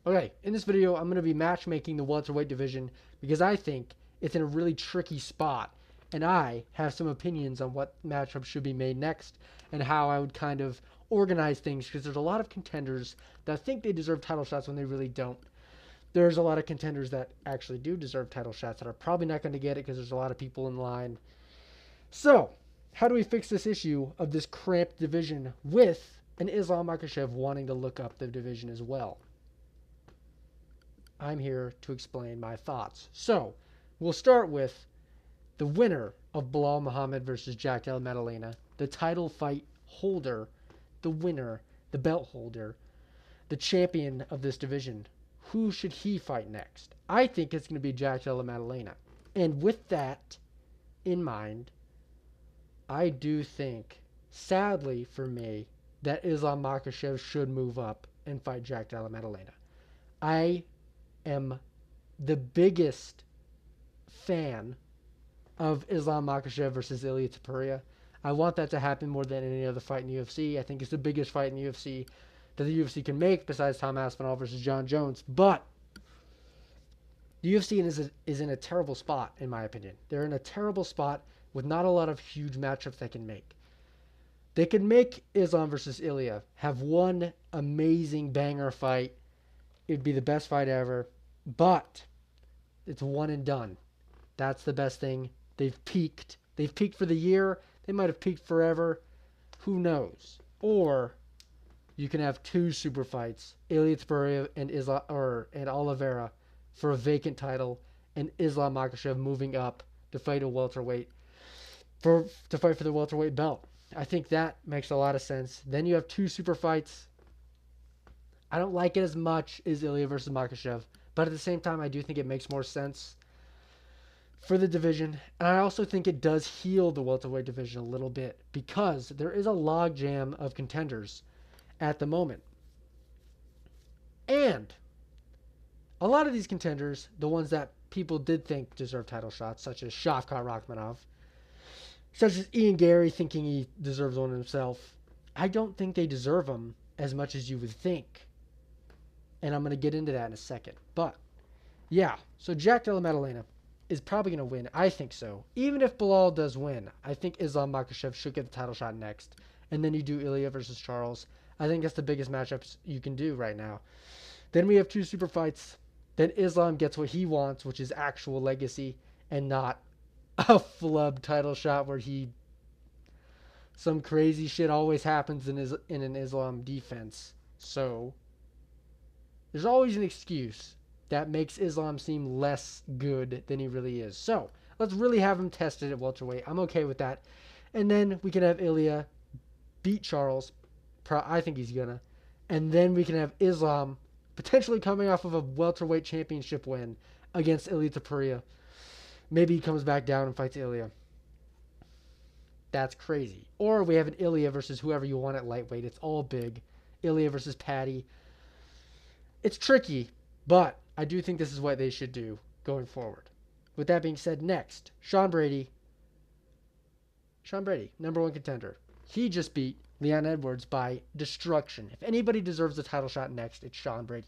Okay, in this video, I'm going to be matchmaking the welterweight division because I think it's in a really tricky spot, and I have some opinions on what matchups should be made next and how I would kind of organize things because there's a lot of contenders that think they deserve title shots when they really don't. There's a lot of contenders that actually do deserve title shots that are probably not going to get it because there's a lot of people in line. So, how do we fix this issue of this cramped division with an Islam Makhachev wanting to look up the division as well? I'm here to explain my thoughts. So, we'll start with the winner of Bilal Muhammad versus Jack Della Maddalena, the title fight holder, the winner, the belt holder, the champion of this division. Who should he fight next? I think it's going to be Jack Della Maddalena. And with that in mind, I do think, sadly for me, that Islam Makhachev should move up and fight Jack Della Maddalena. I am the biggest fan of Islam Makhachev versus Ilia Topuria. I want that to happen more than any other fight in the UFC. I think it's the biggest fight in the UFC that the UFC can make besides Tom Aspinall versus John Jones. But the UFC is in a terrible spot, in my opinion. They're in a terrible spot with not a lot of huge matchups they can make. They could make Islam versus Ilia have one amazing banger fight. It'd be the best fight ever. But it's one and done. That's the best thing. They've peaked. They've peaked for the year. They might have peaked forever. Who knows? Or you can have two super fights, Ilia Topuria and Oliveira for a vacant title, and Islam Makhachev moving up to fight a welterweight to fight for the welterweight belt. I think that makes a lot of sense. Then you have two super fights. I don't like it as much as Ilia versus Makhachev, but at the same time, I do think it makes more sense for the division. And I also think it does heal the welterweight division a little bit because there is a logjam of contenders at the moment. And a lot of these contenders, the ones that people did think deserve title shots, such as Shavkat Rakhmonov, such as Ian Garry thinking he deserves one himself, I don't think they deserve them as much as you would think. And I'm going to get into that in a second. But, yeah, so Jack Della Maddalena is probably going to win. I think so. Even if Bilal does win, I think Islam Makhachev should get the title shot next. And then you do Ilia versus Charles. I think that's the biggest matchups you can do right now. Then we have two super fights. Then Islam gets what he wants, which is actual legacy, and not a flub title shot where some crazy shit always happens in an Islam defense. So there's always an excuse that makes Islam seem less good than he really is. So let's really have him tested at welterweight. I'm okay with that. And then we can have Ilia beat Charles. I think he's gonna. And then we can have Islam potentially coming off of a welterweight championship win against Ilia Topuria. Maybe he comes back down and fights Ilia. That's crazy. Or we have an Ilia versus whoever you want at lightweight. It's all big. Ilia versus Patty. It's tricky, but I do think this is what they should do going forward. With that being said, next, Sean Brady, number one contender. He just beat Leon Edwards by destruction. If anybody deserves a title shot next, it's Sean Brady.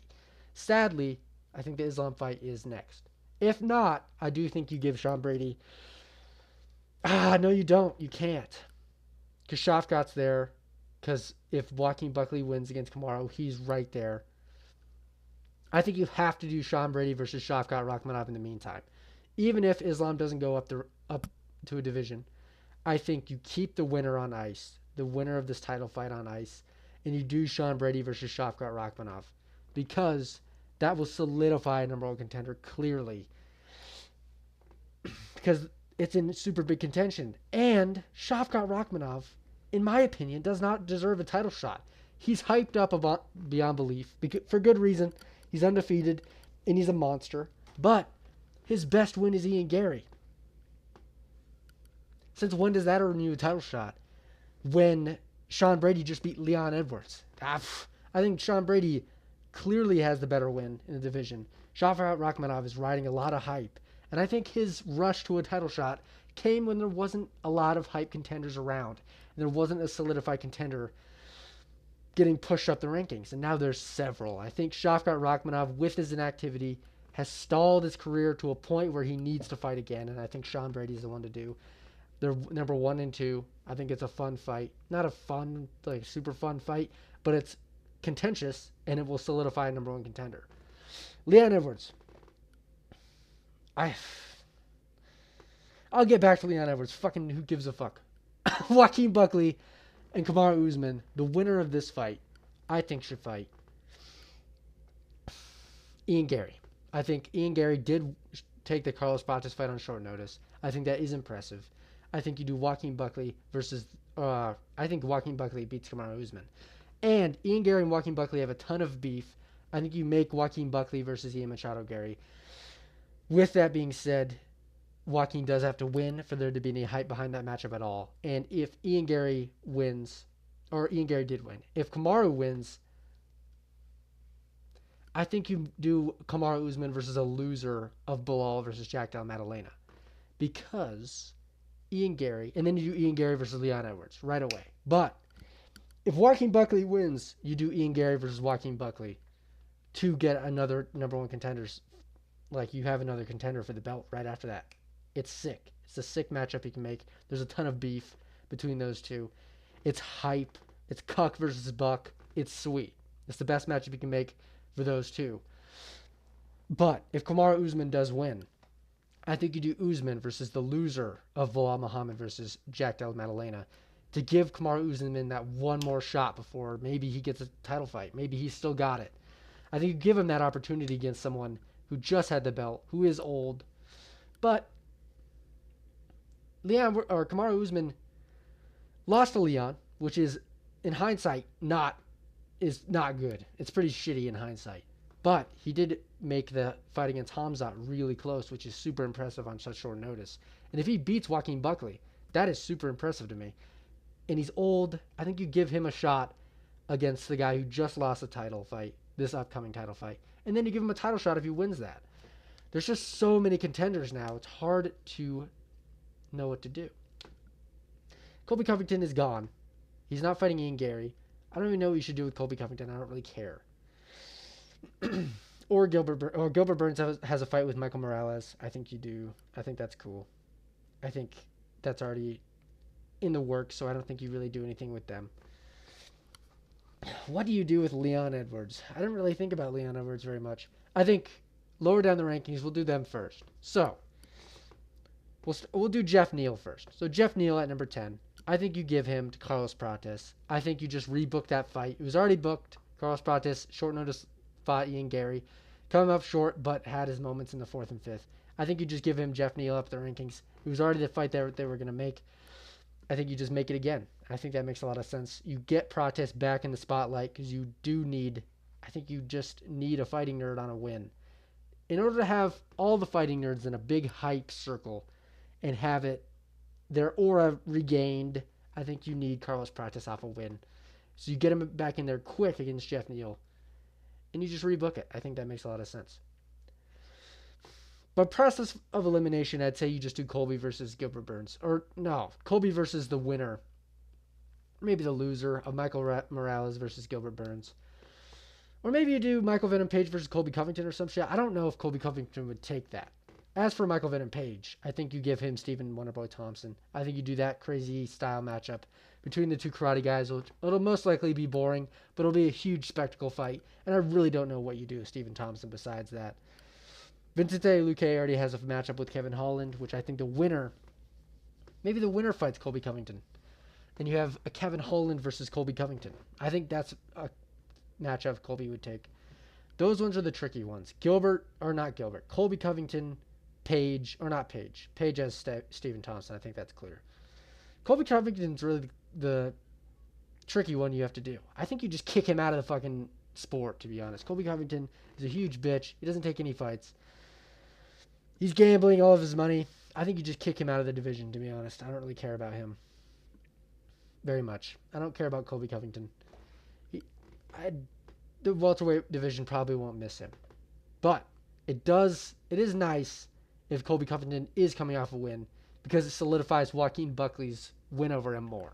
Sadly, I think the Islam fight is next. If not, I do think you give Sean Brady... no, you don't. You can't. Because Shavkat's there. Because if Buckley wins against Kamaru, he's right there. I think you have to do Sean Brady versus Shavkat Rakhmonov in the meantime. Even if Islam doesn't go up to a division, I think you keep the winner on ice, the winner of this title fight on ice, and you do Sean Brady versus Shavkat Rakhmonov. Because that will solidify a number one contender clearly. Because it's in super big contention. And Shavkat Rakhmonov, in my opinion, does not deserve a title shot. He's hyped up beyond belief for good reason. He's undefeated, and he's a monster. But his best win is Ian Garry. Since when does that earn you a title shot? When Sean Brady just beat Leon Edwards. I think Sean Brady clearly has the better win in the division. Shavkat Rakhmonov is riding a lot of hype. And I think his rush to a title shot came when there wasn't a lot of hype contenders around. And there wasn't a solidified contender getting pushed up the rankings, and now there's several. I think Shavkat Rakhmonov, with his inactivity, has stalled his career to a point where he needs to fight again, and I think Sean Brady's the one to do. They're number 1 and 2. I think it's a fun fight. Not a fun, like super fun fight, but it's contentious, and it will solidify a number 1 contender. Leon Edwards. I'll get back to Leon Edwards. Fucking who gives a fuck? Joaquin Buckley and Kamaru Usman, the winner of this fight, I think should fight Ian Garry. I think Ian Garry did take the Carlos Prates fight on short notice. I think that is impressive. I think you do Joaquin Buckley versus... I think Joaquin Buckley beats Kamaru Usman. And Ian Garry and Joaquin Buckley have a ton of beef. I think you make Joaquin Buckley versus Ian Machado Garry. With that being said, Joaquin does have to win for there to be any hype behind that matchup at all. And if Ian Garry wins, or Ian Garry did win, if Kamaru wins, I think you do Kamaru Usman versus a loser of Bilal versus Jack Del Maddalena. Because Ian Garry, and then you do Ian Garry versus Leon Edwards right away. But if Joaquin Buckley wins, you do Ian Garry versus Joaquin Buckley to get another number 1 contenders. Like, you have another contender for the belt right after that. It's sick. It's a sick matchup you can make. There's a ton of beef between those two. It's hype. It's Cuck versus Buck. It's sweet. It's the best matchup you can make for those two. But if Kamaru Usman does win, I think you do Usman versus the loser of Bilal Muhammad versus Jack Del Maddalena to give Kamaru Usman that one more shot before maybe he gets a title fight. Maybe he's still got it. I think you give him that opportunity against someone who just had the belt, who is old. But Kamaru Usman lost to Leon, which is, in hindsight, not good. It's pretty shitty in hindsight. But he did make the fight against Hamzat really close, which is super impressive on such short notice. And if he beats Joaquin Buckley, that is super impressive to me. And he's old. I think you give him a shot against the guy who just lost a title fight, this upcoming title fight. And then you give him a title shot if he wins that. There's just so many contenders now. It's hard to know what to do. Colby Covington is gone. He's not fighting Ian Garry. I don't even know what you should do with Colby Covington. I don't really care. Or Gilbert Burns has a fight with Michael Morales. I think you do. I think that's cool. I think that's already in the works, so I don't think you really do anything with them. What do you do with Leon Edwards? I didn't really think about Leon Edwards very much. I think lower down the rankings, we'll do them first. So, we'll do Jeff Neal first. So Jeff Neal at number 10. I think you give him to Carlos Prates. I think you just rebook that fight. It was already booked. Carlos Prates, short notice, fought Ian Garry. Coming up short, but had his moments in the 4th and 5th. I think you just give him Jeff Neal up the rankings. It was already the fight that they were going to make. I think you just make it again. I think that makes a lot of sense. You get Prates back in the spotlight because you do need, I think you just need a fighting nerd on a win. In order to have all the fighting nerds in a big hype circle and have it, their aura regained, I think you need Carlos Prates off a win. So you get him back in there quick against Jeff Neal. And you just rebook it. I think that makes a lot of sense. But process of elimination, I'd say you just do Colby versus Gilbert Burns. Or no, Colby versus the winner. Maybe the loser of Michael Morales versus Gilbert Burns. Or maybe you do Michael Venom Page versus Colby Covington or some shit. I don't know if Colby Covington would take that. As for Michael Venom Page, I think you give him Stephen Wonderboy Thompson. I think you do that crazy style matchup between the two karate guys. It'll most likely be boring, but it'll be a huge spectacle fight. And I really don't know what you do with Stephen Thompson besides that. Vincente Luque already has a matchup with Kevin Holland, which I think the winner, maybe the winner fights Colby Covington. And you have a Kevin Holland versus Colby Covington. I think that's a matchup Colby would take. Those ones are the tricky ones. Colby Covington, Page, or not Page. Page has Stephen Thompson. I think that's clear. Colby Covington's really the tricky one you have to do. I think you just kick him out of the fucking sport, to be honest. Colby Covington is a huge bitch. He doesn't take any fights. He's gambling all of his money. I think you just kick him out of the division, to be honest. I don't really care about him very much. I don't care about Colby Covington. The welterweight division probably won't miss him. But it is nice if Colby Covington is coming off a win because it solidifies Joaquin Buckley's win over him more.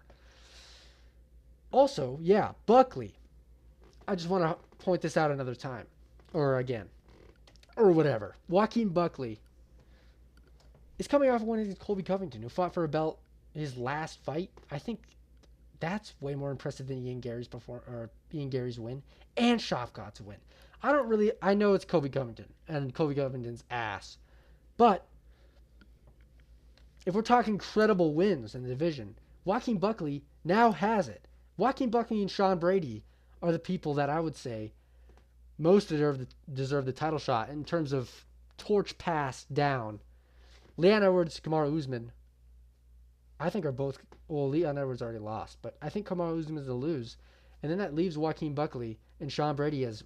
Also, yeah, Buckley. I just want to point this out another time, or again, or whatever. Joaquin Buckley is coming off winning Colby Covington, who fought for a belt his last fight. I think that's way more impressive than Ian Garry's win and Shavkat's win. I know it's Colby Covington and Colby Covington's ass, but if we're talking credible wins in the division, Joaquin Buckley now has it. Joaquin Buckley and Sean Brady are the people that I would say most deserve the title shot in terms of torch pass down. Leon Edwards, Kamaru Usman, I think are both. Well, Leon Edwards already lost, but I think Kamaru Usman is a lose, and then that leaves Joaquin Buckley and Sean Brady as,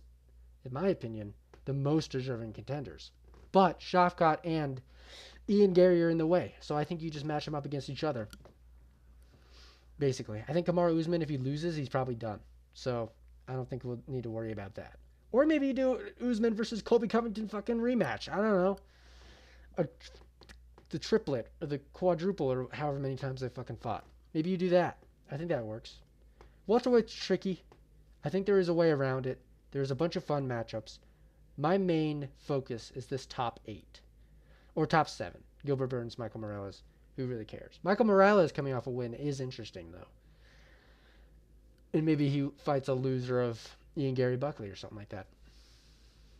in my opinion, the most deserving contenders. But Shavkat and Ian Garry are in the way, so I think you just match them up against each other. Basically, I think Kamaru Usman, if he loses, he's probably done. So I don't think we'll need to worry about that. Or maybe you do Usman versus Colby Covington fucking rematch. I don't know. The triplet or the quadruple or however many times they fucking fought. Maybe you do that. I think that works. Welterweight's tricky. I think there is a way around it. There's a bunch of fun matchups. My main focus is this top 8 or top 7. Gilbert Burns, Michael Morales. Who really cares? Michael Morales coming off a win is interesting though. And maybe he fights a loser of Ian Garry Buckley or something like that.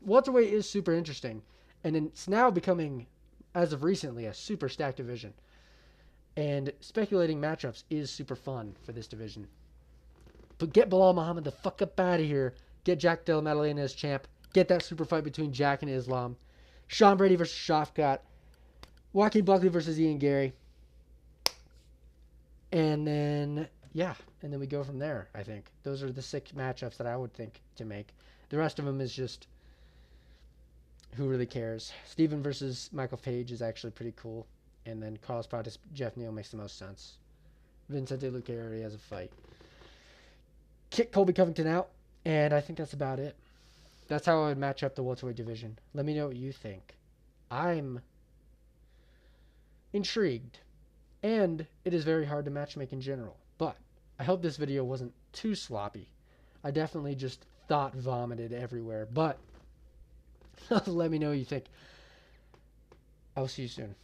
Welterweight is super interesting. And it's now becoming, as of recently, a super stacked division. And speculating matchups is super fun for this division. But get Belal Muhammad the fuck up out of here. Get Jack Della Maddalena as champ. Get that super fight between Jack and Islam. Sean Brady versus Shavkat. Joaquin Buckley versus Ian Garry. And then, yeah. And then we go from there, I think. Those are the 6 matchups that I would think to make. The rest of them is just who really cares. Steven versus Michael Page is actually pretty cool. And then Carlos Pradas, Jeff Neal makes the most sense. Vincente Luque already has a fight. Kick Colby Covington out. And I think that's about it. That's how I would match up the welterweight division. Let me know what you think. I'm intrigued. And it is very hard to matchmake in general. But I hope this video wasn't too sloppy. I definitely just thought vomited everywhere. But let me know what you think. I'll see you soon.